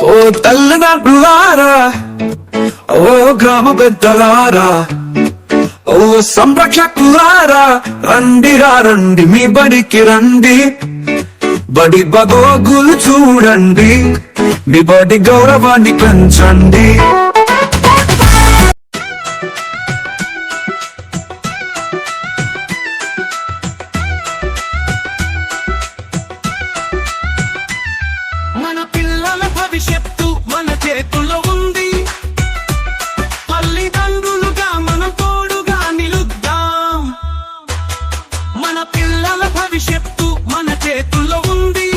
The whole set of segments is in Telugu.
ఓ తల్లిదండ్రులారా, ఓ గ్రామ పెద్దలారా, ఓ సంరక్షకులారా, రండిరా రండి మీ బడికి రండి. బడి బగోగులు చూడండి, మీ బడి గౌరవాన్ని పెంచండి. మన పిల్లల భవిష్యత్తు మన చేతుల్లో ఉంది. తల్లిదండ్రులుగా మనం తోడుగా నిలుద్దాం. మన పిల్లల భవిష్యత్తు మన చేతుల్లో ఉంది.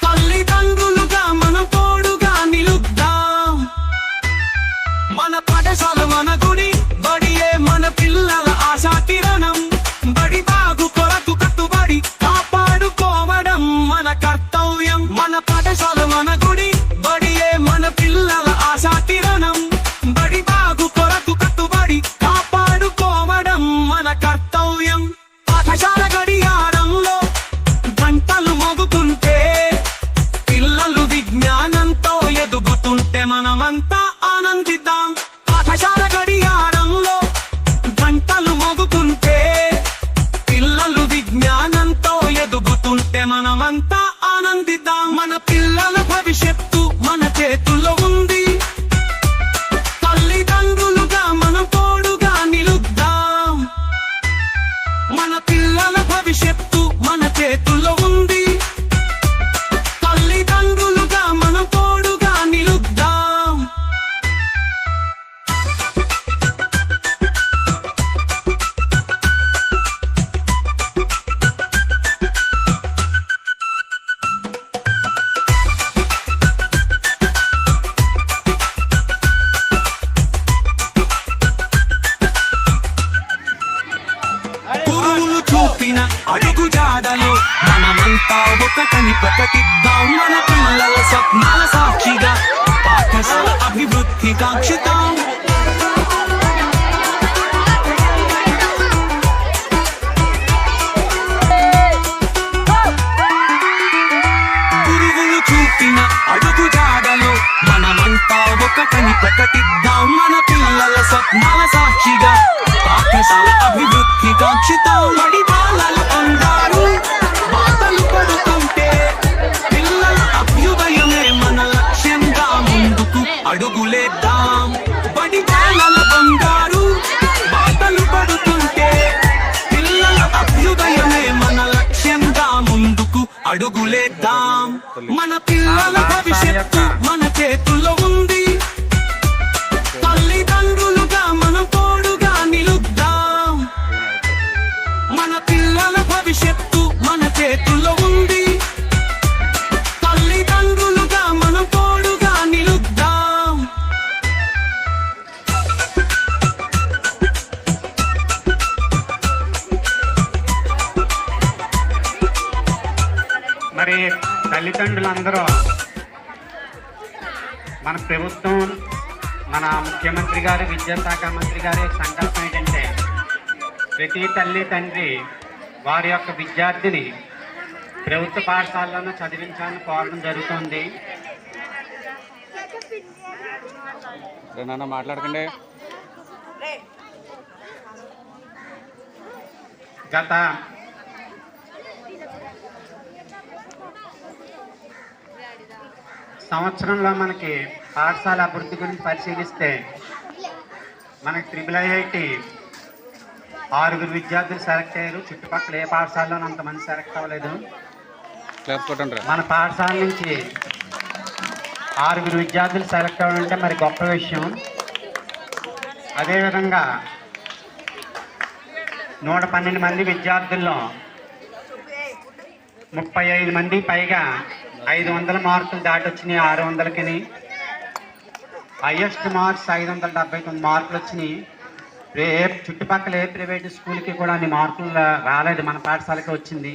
తల్లిదండ్రులుగా మనం తోడుగా నిలుద్దాం. మన పాఠశాల మన గుడి, బడియే మన పిల్లల ఆశా కిరణం. బడి బాగు కొరకు కట్టుబడి కాపాడుకోవడం మన కర్తవ్యం. మన పాఠశాల మన గుడి, బడియే మన పిల్లల ఆశా కిరణం. బడి బాగు కొరకు కట్టుబడి కాపాడుకోవడం మన కర్తవ్యం. పాఠశాల గడియారంలో గంటలు మోగుతుంటే, పిల్లలు విజ్ఞానంతో ఎదుగుతుంటే మనమంతా ఆనందిద్దాం. పాఠశాల గడియారంలో గంటలు మోగుతుంటే, పిల్లలు విజ్ఞానంతో ఎదుగుతుంటే మనమంతా ఆనందిద్దాం. మన పిల్లల భవిష్యత్తు మన చేతుల్లో ఉంది. తల్లిదండ్రులుగా మనం తోడుగా నిలుద్దాం. మన పిల్లల భవిష్యత్తు మన చేతుల్లో ఉంది. తల్లిదండ్రులుగా మనం తోడుగా నిలుద్దాం. గురువులు చూపిన అడుగు జాడలో మనమంతా ఒకటని ప్రకటిద్దాం. మన పిల్లల స్వప్నాల సాక్షిగా పాఠశాల అభివృద్ధి కాంక్షిద్దాం. గురువులు చూపిన అడుగు జాడలో మనమంతా ఒకటని ప్రకటిద్దాం. మన పిల్లల స్వప్నాల సాక్షిగా పాఠశాల అభివృద్ధి కాంక్షిద్దాం. బడి బాలలు అందారు బాటలు పడుతుంటే, పిల్లల అభ్యుదయమే మన లక్ష్యంగా ముందుకు అడుగులేద్దాం. బడి బాలల బంగారు బాటలు పడుతుంటే, పిల్లల అభ్యుదయమే మన లక్ష్యంగా ముందుకు అడుగులేద్దాం. మన పిల్లల భవిష్యత్తు మన చేతుల్లో ఉంది. తల్లిదండ్రులుగా మనం తోడుగా నిలుద్దాం. మన పిల్లల భవిష్యత్తు మన చేతుల్లో ఉంది. తల్లిదండ్రులుగా మనం తోడుగా నిలుద్దాం. మరి తల్లిదండ్రులందరూ, మన ప్రభుత్వం, మన ముఖ్యమంత్రి గారు, విద్యాశాఖ మంత్రి గారి సంకల్పం ఏంటంటే, ప్రతి తల్లి తండ్రి వారి యొక్క విద్యార్థిని ప్రభుత్వ పాఠశాలలోనే చదివించాలని కోరడం జరుగుతుంది. మాట్లాడకండి. గత సంవత్సరంలో మనకి పాఠశాల అభివృద్ధి గురించి పరిశీలిస్తే, మనకి IIIT 6 విద్యార్థులు సెలెక్ట్ అయ్యారు. చుట్టుపక్కల ఏ పాఠశాలలో అంతమంది సెలెక్ట్ అవ్వలేదు. మన పాఠశాల నుంచి 6 విద్యార్థులు సెలెక్ట్ అవ్వడం అంటే మరి గొప్ప విషయం. అదేవిధంగా 112 మంది విద్యార్థుల్లో 35 మంది పైగా 500 మార్కులు దాటొచ్చినాయి. 600కి హైయెస్ట్ మార్క్స్ 579 మార్కులు వచ్చినాయి. చుట్టుపక్కల ఏ ప్రైవేట్ స్కూల్కి కూడా అన్ని మార్కులు రాలేదు, మన పాఠశాలకి వచ్చింది.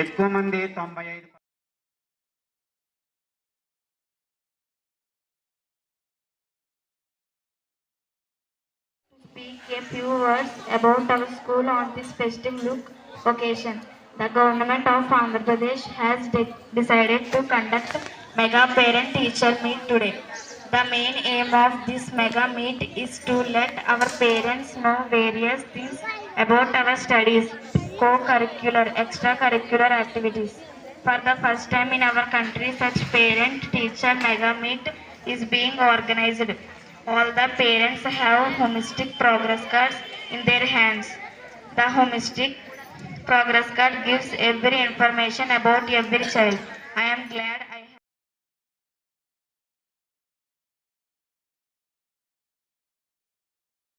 ఎక్కువ మంది 95. Speak a few words about our school on this festive occasion. The government of Andhra Pradesh has decided to conduct mega parent teacher meet today. The main aim of this mega meet is to let our parents know various things about our studies, co-curricular, extracurricular activities. For the first time in our country, such parent-teacher mega meet is being organized. All the parents have holistic progress cards in their hands. The holistic progress card gives every information about every child. I am glad